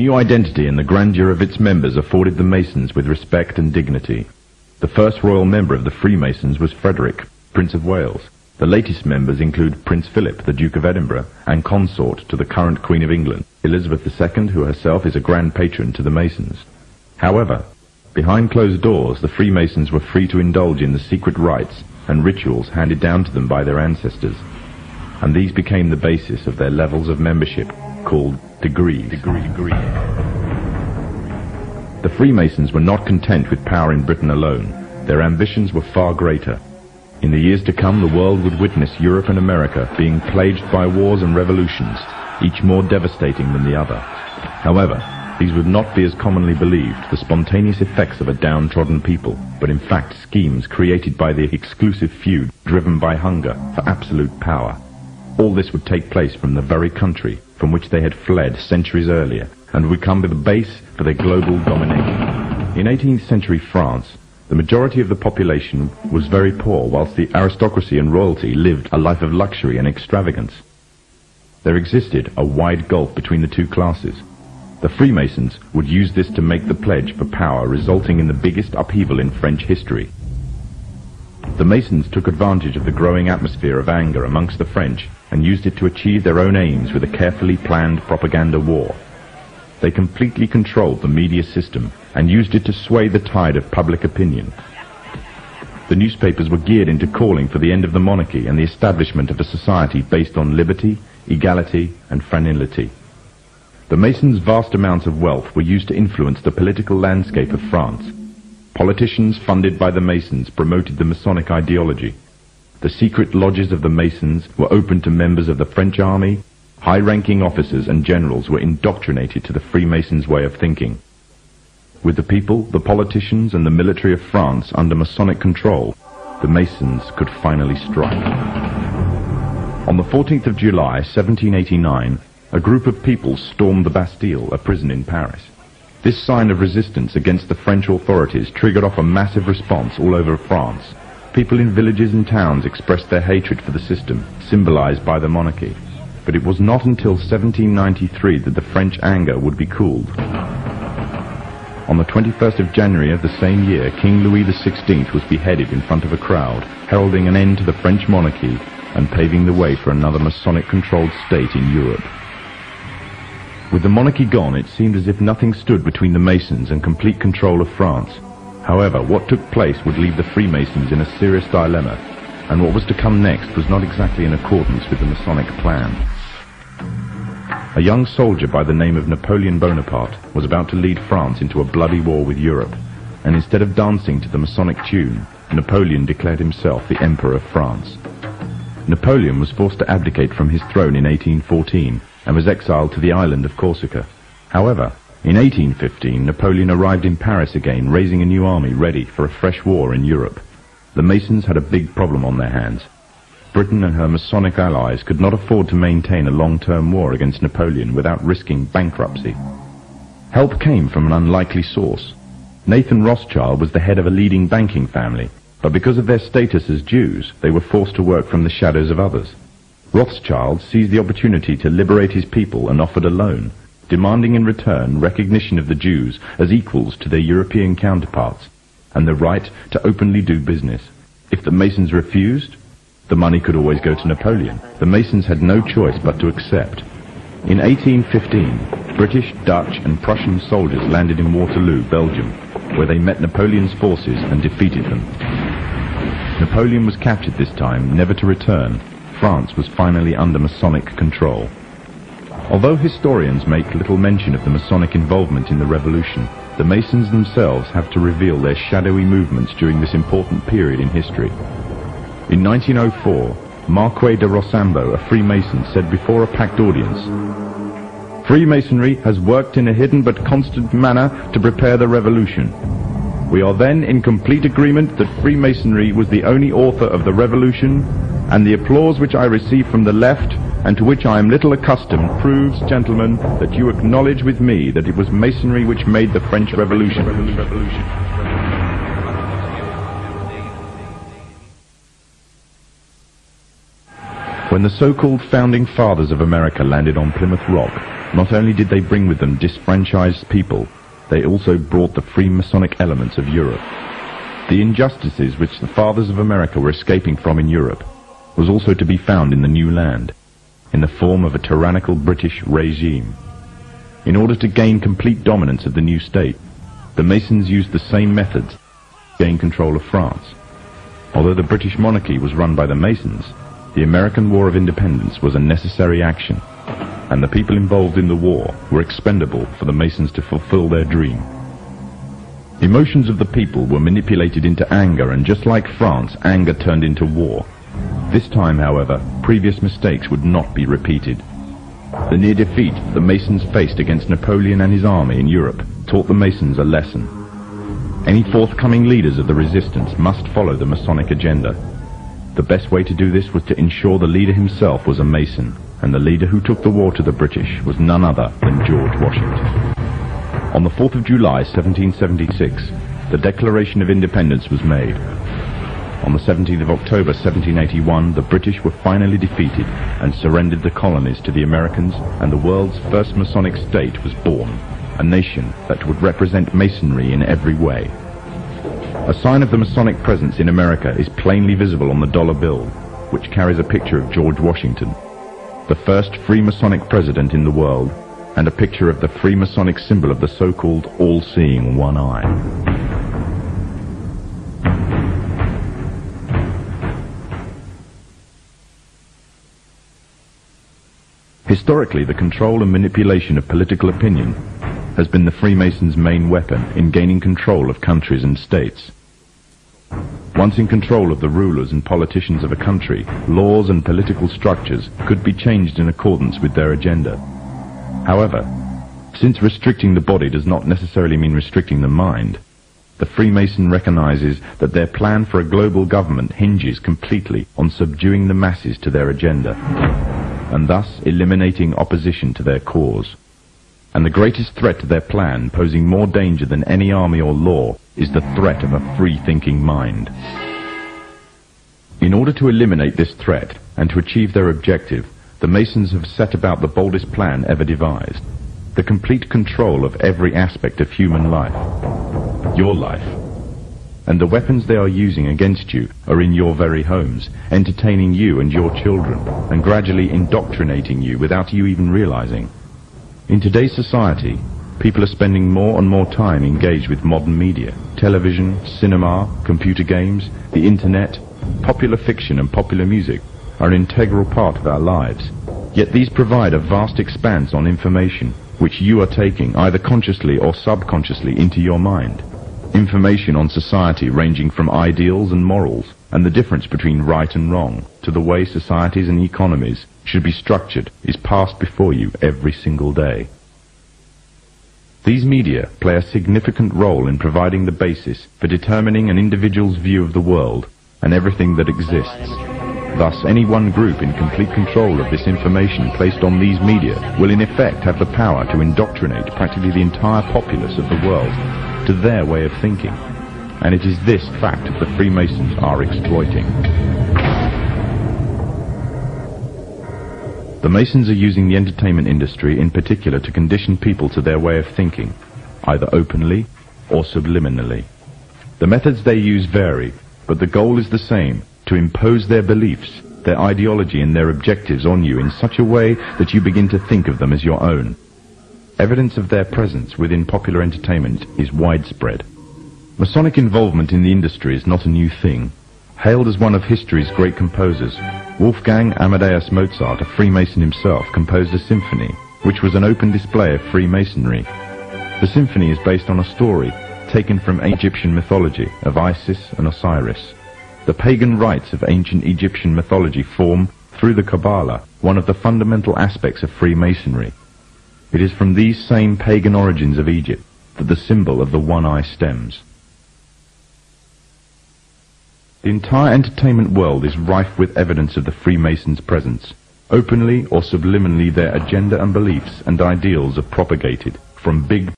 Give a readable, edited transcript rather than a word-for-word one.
New identity and the grandeur of its members afforded the Masons with respect and dignity. The first royal member of the Freemasons was Frederick, Prince of Wales. The latest members include Prince Philip, the Duke of Edinburgh, and consort to the current Queen of England, Elizabeth II, who herself is a grand patron to the Masons. However, behind closed doors, the Freemasons were free to indulge in the secret rites and rituals handed down to them by their ancestors, and these became the basis of their levels of membership, called degrees. The Freemasons were not content with power in Britain alone. Their ambitions were far greater. In the years to come, the world would witness Europe and America being plagued by wars and revolutions, each more devastating than the other. However, these would not be as commonly believed, the spontaneous effects of a downtrodden people, but in fact schemes created by the exclusive feud driven by hunger for absolute power. All this would take place from the very country from which they had fled centuries earlier, and would become the base for their global domination. In 18th century France, the majority of the population was very poor, whilst the aristocracy and royalty lived a life of luxury and extravagance. There existed a wide gulf between the two classes. The Freemasons would use this to make the pledge for power, resulting in the biggest upheaval in French history. The Masons took advantage of the growing atmosphere of anger amongst the French and used it to achieve their own aims with a carefully planned propaganda war. They completely controlled the media system and used it to sway the tide of public opinion. The newspapers were geared into calling for the end of the monarchy and the establishment of a society based on liberty, equality, and fraternity. The Masons' vast amounts of wealth were used to influence the political landscape of France. Politicians funded by the Masons promoted the Masonic ideology. The secret lodges of the Masons were open to members of the French army. High-ranking officers and generals were indoctrinated to the Freemasons' way of thinking. With the people, the politicians, and the military of France under Masonic control, the Masons could finally strike. On the 14th of July, 1789, a group of people stormed the Bastille, a prison in Paris. This sign of resistance against the French authorities triggered off a massive response all over France. People in villages and towns expressed their hatred for the system, symbolized by the monarchy. But it was not until 1793 that the French anger would be cooled. On the 21st of January of the same year, King Louis XVI was beheaded in front of a crowd, heralding an end to the French monarchy and paving the way for another Masonic-controlled state in Europe. With the monarchy gone, it seemed as if nothing stood between the Masons and complete control of France. However, what took place would leave the Freemasons in a serious dilemma, and what was to come next was not exactly in accordance with the Masonic plan. A young soldier by the name of Napoleon Bonaparte was about to lead France into a bloody war with Europe, and instead of dancing to the Masonic tune, Napoleon declared himself the Emperor of France. Napoleon was forced to abdicate from his throne in 1814 and was exiled to the island of Corsica. However, in 1815, Napoleon arrived in Paris again, raising a new army ready for a fresh war in Europe. The Masons had a big problem on their hands. Britain and her Masonic allies could not afford to maintain a long-term war against Napoleon without risking bankruptcy. Help came from an unlikely source. Nathan Rothschild was the head of a leading banking family, but because of their status as Jews, they were forced to work from the shadows of others. Rothschild seized the opportunity to liberate his people and offered a loan, demanding in return recognition of the Jews as equals to their European counterparts, and the right to openly do business. If the Masons refused, the money could always go to Napoleon. The Masons had no choice but to accept. In 1815, British, Dutch, and Prussian soldiers landed in Waterloo, Belgium, where they met Napoleon's forces and defeated them. Napoleon was captured this time, never to return. France was finally under Masonic control. Although historians make little mention of the Masonic involvement in the revolution, the Masons themselves have to reveal their shadowy movements during this important period in history. In 1904, Marquis de Rochambeau, a Freemason, said before a packed audience, "Freemasonry has worked in a hidden but constant manner to prepare the revolution. We are then in complete agreement that Freemasonry was the only author of the revolution, and the applause which I receive from the left, and to which I am little accustomed, proves, gentlemen, that you acknowledge with me that it was Masonry which made the French Revolution." When the so-called founding fathers of America landed on Plymouth Rock, not only did they bring with them disfranchised people, they also brought the Freemasonic elements of Europe. The injustices which the fathers of America were escaping from in Europe was also to be found in the new land, in the form of a tyrannical British regime. In order to gain complete dominance of the new state, the Masons used the same methods to gain control of France. Although the British monarchy was run by the Masons, the American War of Independence was a necessary action, and the people involved in the war were expendable for the Masons to fulfill their dream. Emotions of the people were manipulated into anger, and just like France, anger turned into war. This time, however, previous mistakes would not be repeated. The near defeat the Masons faced against Napoleon and his army in Europe taught the Masons a lesson. Any forthcoming leaders of the resistance must follow the Masonic agenda. The best way to do this was to ensure the leader himself was a Mason, and the leader who took the war to the British was none other than George Washington. On the 4th of July, 1776, the Declaration of Independence was made. On the 17th of October, 1781, the British were finally defeated and surrendered the colonies to the Americans, and the world's first Masonic state was born, a nation that would represent Masonry in every way. A sign of the Masonic presence in America is plainly visible on the dollar bill, which carries a picture of George Washington, the first Freemasonic president in the world, and a picture of the Freemasonic symbol of the so-called all-seeing one eye. Historically, the control and manipulation of political opinion has been the Freemasons' main weapon in gaining control of countries and states. Once in control of the rulers and politicians of a country, laws and political structures could be changed in accordance with their agenda. However, since restricting the body does not necessarily mean restricting the mind, the Freemason recognizes that their plan for a global government hinges completely on subduing the masses to their agenda, and thus eliminating opposition to their cause. And the greatest threat to their plan, posing more danger than any army or law, is the threat of a free-thinking mind. In order to eliminate this threat and to achieve their objective, the Masons have set about the boldest plan ever devised: the complete control of every aspect of human life, your life. And the weapons they are using against you are in your very homes, entertaining you and your children, and gradually indoctrinating you without you even realizing. In today's society, people are spending more and more time engaged with modern media. Television, cinema, computer games, the internet, popular fiction and popular music are an integral part of our lives. Yet these provide a vast expanse on information, which you are taking, either consciously or subconsciously, into your mind. Information on society ranging from ideals and morals, and the difference between right and wrong, to the way societies and economies should be structured, is passed before you every single day. These media play a significant role in providing the basis for determining an individual's view of the world and everything that exists. Thus, any one group in complete control of this information placed on these media will in effect have the power to indoctrinate practically the entire populace of the world to their way of thinking. And it is this fact that the Freemasons are exploiting. The Masons are using the entertainment industry in particular to condition people to their way of thinking, either openly or subliminally. The methods they use vary, but the goal is the same: to impose their beliefs, their ideology and their objectives on you in such a way that you begin to think of them as your own. Evidence of their presence within popular entertainment is widespread. Masonic involvement in the industry is not a new thing. Hailed as one of history's great composers, Wolfgang Amadeus Mozart, a Freemason himself, composed a symphony, which was an open display of Freemasonry. The symphony is based on a story taken from Egyptian mythology of Isis and Osiris. The pagan rites of ancient Egyptian mythology form, through the Kabbalah, one of the fundamental aspects of Freemasonry. It is from these same pagan origins of Egypt that the symbol of the one eye stems. The entire entertainment world is rife with evidence of the Freemasons' presence. Openly or subliminally their agenda and beliefs and ideals are propagated from big